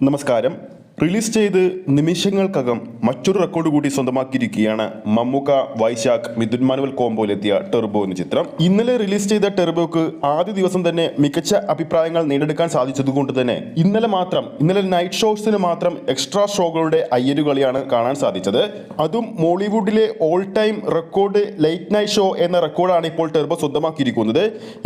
നമസ്കാരം. റിലീസ് ചെയ്ത് നിമിഷങ്ങൾക്കകം മറ്റൊരു റെക്കോർഡ് കൂടി സ്വന്തമാക്കിയിരിക്കുകയാണ് മമ്മൂക്ക, വൈശാഖ്, മിഥുൻ മാനുവൽ കോംബോയിലെത്തിയ ടെർബോ എന്ന ചിത്രം. ഇന്നലെ റിലീസ് ചെയ്ത ടെർബോക്ക് ആദ്യ ദിവസം തന്നെ മികച്ച അഭിപ്രായങ്ങൾ നേടിയെടുക്കാൻ സാധിച്ചതുകൊണ്ട് തന്നെ ഇന്നലെ നൈറ്റ് ഷോസിന് മാത്രം എക്സ്ട്രാ ഷോകളുടെ അയ്യരുകളിയാണ് കാണാൻ സാധിച്ചത്. അതും മോളിവുഡിലെ all time record late night show എന്ന റെക്കോർഡാണ് ഇപ്പോൾ ടെർബോ സ്വന്തമാക്കിയിരിക്കുന്നത്.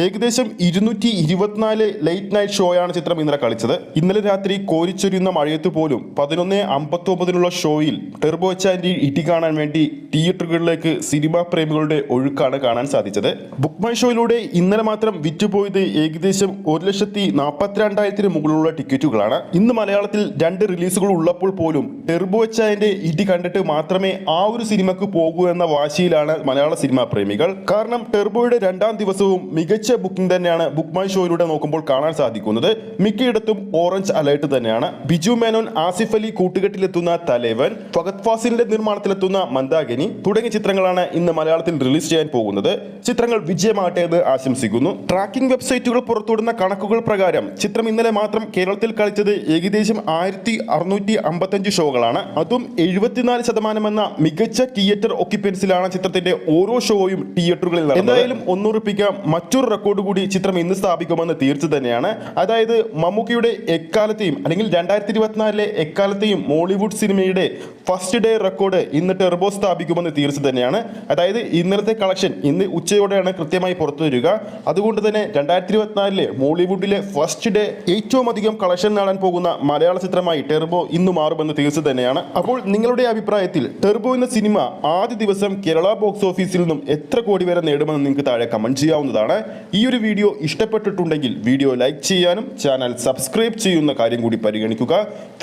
ഏകദേശം 224 ലൈറ്റ് നൈറ്റ് ഷോയാണ് ചിത്രം ഇന്നലെ കളിച്ചത്. ഇന്നലെ രാത്രി കോരിച്ചൊരിയുന്ന മഴയത്ത് പോലും 11:59 ഷോയിൽ ടെർബോ എച്ചാൻ്റെ ഇടി കാണാൻ വേണ്ടി തിയേറ്ററുകളിലേക്ക് സിനിമാ പ്രേമികളുടെ ഒഴുക്കാണ് കാണാൻ സാധിച്ചത്. ബുക്ക് മൈ ഷോയിലൂടെ ഇന്നലെ മാത്രം വിറ്റുപോയത് ഏകദേശം 1,42,000 മുകളിലുള്ള ടിക്കറ്റുകളാണ്. ഇന്ന് മലയാളത്തിൽ 2 റിലീസുകൾ ഉള്ളപ്പോൾ പോലും ടെർബോ എച്ചാൻ്റെ ഇടി കണ്ടിട്ട് മാത്രമേ ആ ഒരു സിനിമക്ക് പോകൂ എന്ന വാശിയിലാണ് മലയാള സിനിമാ പ്രേമികൾ. കാരണം ടെർബോയുടെ 2ാം ദിവസവും മികച്ച ബുക്കിംഗ് തന്നെയാണ് ബുക്ക് മൈ ഷോയിലൂടെ നോക്കുമ്പോൾ കാണാൻ സാധിക്കുന്നത്. മിക്കയിടത്തും ഓറഞ്ച് അലേർട്ട് തന്നെയാണ്. ബിജു മേനോൻ, ആസിഫ് അലി കൂട്ടുകെട്ടിലെത്തുന്ന തലേവൻ, ഫഹദ് ഫാസിലിന്റെ നിർമ്മാണത്തിലെത്തുന്ന മന്ദാകിനി തുടങ്ങിയ ചിത്രങ്ങളാണ് ഇന്ന് മലയാളത്തിൽ റിലീസ് ചെയ്യാൻ പോകുന്നത്. ചിത്രങ്ങൾ വിജയമാകട്ടെ എന്ന് ആശംസിക്കുന്നു. ട്രാക്കിംഗ് വെബ്സൈറ്റുകൾ പുറത്തുവിടുന്ന കണക്കുകൾ പ്രകാരം ചിത്രം ഇന്നലെ മാത്രം കേരളത്തിൽ കളിച്ചത് ഏകദേശം 1655 ഷോകളാണ്. അതും 74% എന്ന മികച്ച തിയേറ്റർ ഒക്യുപ്പൻസിലാണ് ചിത്രത്തിന്റെ ഓരോ ഷോയും തിയേറ്ററുകളിൽ. എന്തായാലും ഒന്നുറപ്പിക്കാം, മറ്റൊരു റെക്കോർഡ് കൂടി ചിത്രം ഇന്ന് സ്ഥാപിക്കുമെന്ന് തീർച്ച തന്നെയാണ്. അതായത് മമ്മൂക്കയുടെ എക്കാലത്തെയും അല്ലെങ്കിൽ 2024 എക്കാലത്തെയും മോളിവുഡ് സിനിമയുടെ ഫസ്റ്റ് ഡേ റെക്കോർഡ് ഇന്ന് ടെർബോ സ്ഥാപിക്കുമെന്ന് തീർച്ച തന്നെയാണ്. അതായത് ഇന്നലത്തെ കളക്ഷൻ ഇന്ന് ഉച്ചയോടെയാണ് കൃത്യമായി പുറത്തു വരിക. അതുകൊണ്ട് തന്നെ 2024 മോളിവുഡിലെ ഫസ്റ്റ് ഡേ ഏറ്റവും അധികം കളക്ഷൻ നേടാൻ പോകുന്ന മലയാള ചിത്രമായി ടെർബോ ഇന്ന് മാറുമെന്ന് തീർച്ച തന്നെയാണ്. അപ്പോൾ നിങ്ങളുടെ അഭിപ്രായത്തിൽ ടെർബോ എന്ന സിനിമ ആദ്യ ദിവസം കേരള ബോക്സ് ഓഫീസിൽ നിന്നും എത്ര കോടി വരെ നേടുമെന്ന് നിങ്ങൾക്ക് താഴെ കമന്റ് ചെയ്യാവുന്നതാണ്. ഈ ഒരു വീഡിയോ ഇഷ്ടപ്പെട്ടിട്ടുണ്ടെങ്കിൽ വീഡിയോ ലൈക്ക് ചെയ്യാനും ചാനൽ സബ്സ്ക്രൈബ് ചെയ്യുന്ന കാര്യം കൂടി പരിഗണിക്കുക.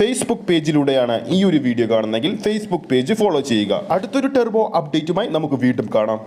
ഫേസ്ബുക്ക് പേജിലൂടെയാണ് ഈ ഒരു വീഡിയോ കാണുന്നതെങ്കിൽ ഫേസ്ബുക്ക് പേജ് ഫോളോ ചെയ്യുക. അടുത്തൊരു ടെർബോ അപ്ഡേറ്റുമായി നമുക്ക് വീണ്ടും കാണാം.